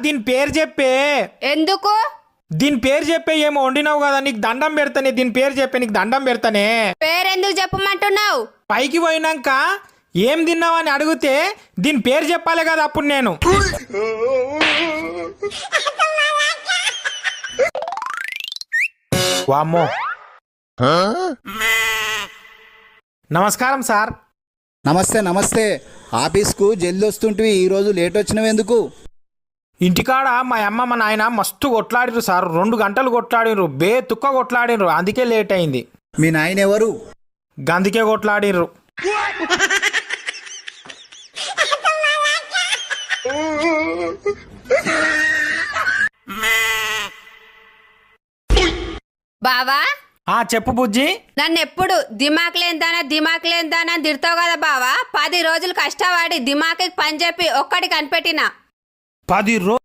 దీని పేరు చెప్పే. ఎందుకు? దీని పేరు చెప్పే. ఏమో వండినావు కదా, నీకు దండం పెడతానే. దీని పేరు చెప్పే, నీకు దండం పెడతానే. పేరెందుకు చెప్పమంటున్నావు? పైకి పోయినాక ఏం తిన్నావని అడిగితే దీని పేరు చెప్పాలి కదా అప్పుడు నేను. వామ్మో. నమస్కారం సార్. నమస్తే నమస్తే. ఆఫీస్కు జల్ది వస్తుంటివి, ఈరోజు లేట్ వచ్చినవెందుకు? ఇంటికాడ మా అమ్మ మా నాయన మస్తు కొట్లాడిరు సార్. 2 గంటలు కొట్లాడిరు, తుక్క కొట్లాడిరు. అందుకే లేట్ అయింది. మీ నాయన ఎవరు? గందుకే కొట్లాడిర్రు. బావా, చెప్పు బుజ్జి. నన్ను ఎప్పుడు దిమాక్ లేందానా తిడతావు కదా బావా. 10 రోజులు కష్టపడి దిమాకి పని చెప్పి ఒక్కటి కనిపెట్టినా. 10 రోజులు